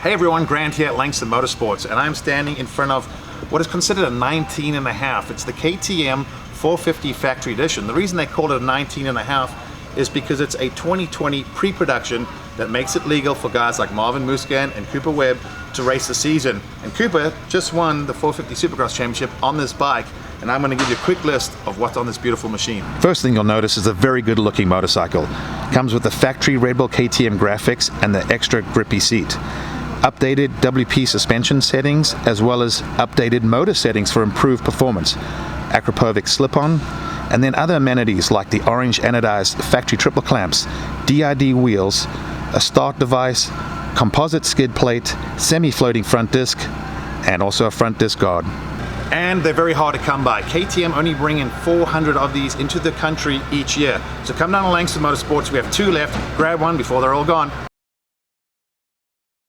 Hey everyone, Grant here at Langston Motorsports, and I'm standing in front of what is considered a 19.5. It's the KTM 450 Factory Edition. The reason they call it a 19.5 is because it's a 2020 pre-production that makes it legal for guys like Marvin Musquin and Cooper Webb to race the season. And Cooper just won the 450 Supercross Championship on this bike, and I'm going to give you a quick list of what's on this beautiful machine. First thing you'll notice is a very good looking motorcycle. Comes with the factory Red Bull KTM graphics and the extra grippy seat. Updated WP suspension settings, as well as updated motor settings for improved performance. Akrapovic slip-on, and then other amenities like the orange anodized factory triple clamps, DID wheels, a start device, composite skid plate, semi-floating front disc, and also a front disc guard. And they're very hard to come by. KTM only bring in 400 of these into the country each year. So come down to Langston Motorsports, we have 2 left, grab one before they're all gone.